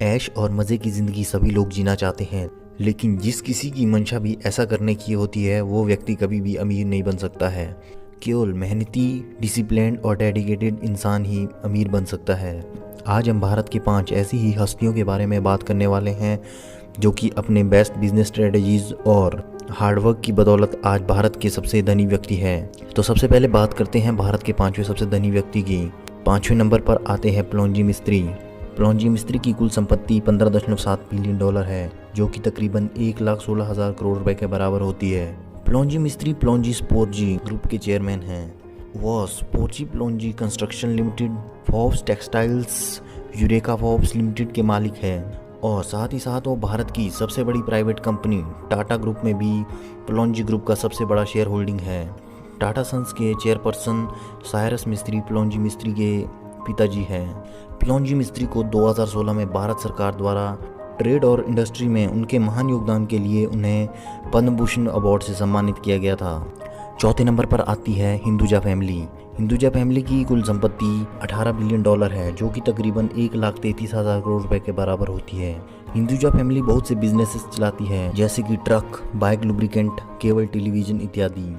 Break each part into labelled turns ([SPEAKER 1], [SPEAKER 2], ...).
[SPEAKER 1] ऐश और मज़े की ज़िंदगी सभी लोग जीना चाहते हैं, लेकिन जिस किसी की मंशा भी ऐसा करने की होती है वो व्यक्ति कभी भी अमीर नहीं बन सकता है। केवल मेहनती, डिसिप्लिन्ड और डेडिकेटेड इंसान ही अमीर बन सकता है। आज हम भारत के 5 ऐसी ही हस्तियों के बारे में बात करने वाले हैं जो कि अपने बेस्ट बिजनेस स्ट्रेटजीज और हार्डवर्क की बदौलत आज भारत के सबसे धनी व्यक्ति हैं। तो सबसे पहले बात करते हैं भारत के 5वें सबसे धनी व्यक्ति की। 5वें नंबर पर आते हैं प्लोंजी मिस्त्री। प्लोंजी मिस्त्री की कुल संपत्ति $15.7 बिलियन है, जो कि तकरीबन 1,16,000 करोड़ रुपए के बराबर होती है। प्लोंजी मिस्त्री प्लोंजी स्पोर्जी ग्रुप के चेयरमैन हैं। वह Shapoorji Pallonji construction limited, Forbes textiles, Eureka Forbes limited के मालिक हैं और साथ ही साथ वो भारत की सबसे बड़ी प्राइवेट कंपनी टाटा ग्रुप में भी प्लोंजी ग्रुप का सबसे बड़ा शेयर होल्डिंग है। टाटा सन्स के चेयरपर्सन साइरस मिस्त्री प्लोंजी मिस्त्री के पिताजी हैं। प्लोंजी मिस्त्री को 2016 में भारत सरकार द्वारा ट्रेड और इंडस्ट्री में उनके महान योगदान के लिए उन्हें पद्म भूषण अवार्ड से सम्मानित किया गया था। चौथे नंबर पर आती है हिंदुजा फैमिली। हिंदुजा फैमिली की कुल संपत्ति $18 बिलियन है, जो कि तकरीबन 1,33,000 करोड़ रुपए के बराबर होती है। हिंदुजा फैमिली बहुत से बिजनेसेस चलाती है, जैसे कि truck, bike lubricant, cable television इत्यादि।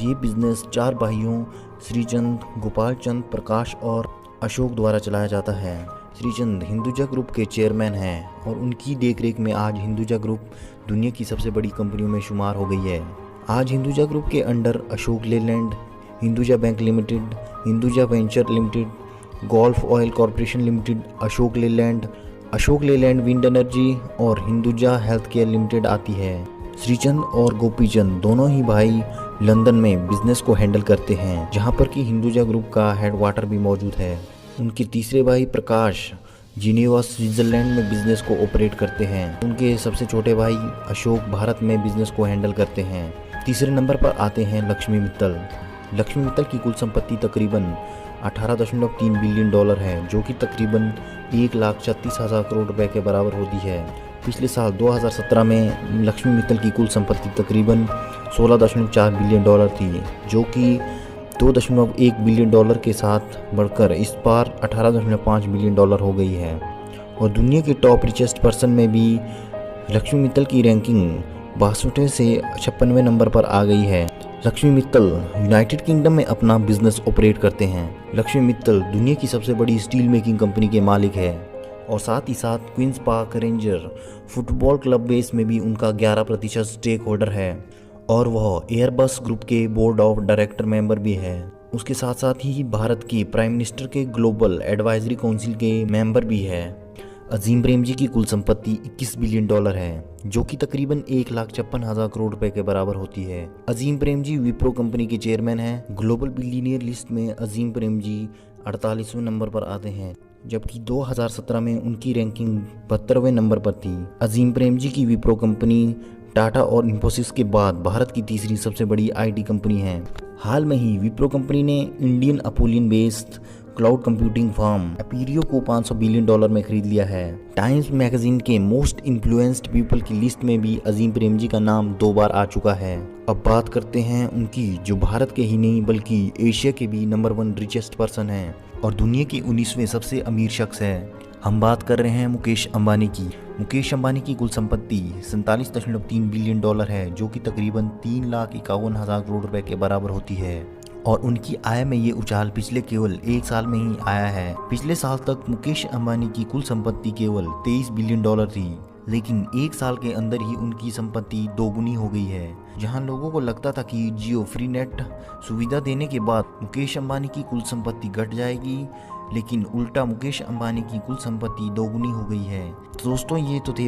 [SPEAKER 1] ये बिजनेस 4 भाइयों श्रीचंद, गोपाल चंद, प्रकाश और अशोक द्वारा चलाया जाता है। श्रीचंद हिंदुजा ग्रुप के चेयरमैन हैं और उनकी देखरेख में आज हिंदुजा ग्रुप दुनिया की सबसे बड़ी कंपनियों में शुमार हो गई है। आज हिंदुजा ग्रुप के under Ashok Leyland, Hinduja bank limited, Hinduja venture limited, golf oil corporation limited, Ashok Leyland wind energy और हिंदुजा हेल्थ केयर लिमिटेड आती है। श्रीचंद और गोपीचंद दोनों ही भाई लंदन में बिजनेस को हैंडल करते हैं, जहां पर कि हिंदुजा ग्रुप का हेडक्वार्टर भी मौजूद है। उनके तीसरे भाई प्रकाश जिनेवा स्विट्जरलैंड में बिजनेस को ऑपरेट करते हैं। उनके सबसे छोटे भाई अशोक भारत में बिजनेस को हैंडल करते हैं। तीसरे नंबर पर आते हैं लक्ष्मी मित्तल। लक्ष्मी मित्तल की कुल संपत्ति तकरीबन $18.3 बिलियन है, जो कि तकरीबन 1,36,000 करोड़ रुपए के बराबर होती है। पिछले साल 2017 में लक्ष्मी मित्तल की कुल संपत्ति तकरीबन $16.4 बिलियन थी, जो कि $2.1 बिलियन के साथ बढ़कर इस बार $18.5 बिलियन हो गई है। और दुनिया के टॉप रिचेस्ट पर्सन में भी लक्ष्मी मित्तल की रैंकिंग 62वें से 56वें नंबर पर आ गई है। लक्ष्मी मित्तल यूनाइटेड किंगडम में अपना बिजनेस ऑपरेट करते हैं। लक्ष्मी मित्तल दुनिया की सबसे बड़ी स्टील मेकिंग कंपनी के मालिक है और साथ ही साथ Queens Park Ranger football club base में भी उनका 11% स्टेक होल्डर है और वह एयरबस ग्रुप के बोर्ड ऑफ डायरेक्टर मेंबर भी है। उसके साथ साथ ही भारत के प्राइम मिनिस्टर के ग्लोबल एडवाइजरी काउंसिल के मेंबर भी है। अजीम प्रेमजी की कुल संपत्ति $21 बिलियन है, जो कि तकरीबन 1,56,000 करोड़ रुपए के बराबर होती है। अजीम प्रेमजी विप्रो कंपनी के चेयरमैन हैं। ग्लोबल बिलियनियर लिस्ट में अजीम प्रेमजी 48वें नंबर पर आते हैं, जबकि 2017 में उनकी रैंकिंग 72वें नंबर पर थी। अजीम प्रेमजी की विप्रो कंपनी टाटा और इन्फोसिस के बाद भारत की तीसरी सबसे बड़ी आईटी कंपनी है। हाल में ही विप्रो कंपनी ने इंडियन अपोलियन based cloud computing firm Appirio को $500 बिलियन में खरीद लिया है। टाइम्स मैगजीन के मोस्ट इन्फ्लुएंस्ड पीपल की लिस्ट में भी अजीम प्रेमजी का नाम 2 बार आ चुका है। अब बात करते हैं उनकी, जो भारत के ही नहीं बल्कि एशिया के भी नंबर 1 रिचेस्ट पर्सन है और दुनिया के 19वें सबसे अमीर शख्स है। हम बात कर रहे हैं मुकेश अंबानी की। मुकेश अंबानी की कुल संपत्ति $47.3 बिलियन है, जो कि तकरीबन 3,51,000 करोड़ रुपए के बराबर होती है और उनकी आय में ये उछाल पिछले केवल 1 साल में ही आया है। पिछले साल तक मुकेश अंबानी की कुल संपत्ति केवल $23 बिलियन थी, लेकिन 1 साल के अंदर ही उनकी संपत्ति दोगुनी हो गई है। जहां लोगों को लगता था कि जियो फ्री नेट सुविधा देने के बाद मुकेश अंबानी की कुल संपत्ति घट जाएगी, लेकिन उल्टा मुकेश अंबानी की कुल संपत्ति दोगुनी हो गई है। तो दोस्तों, ये तो थे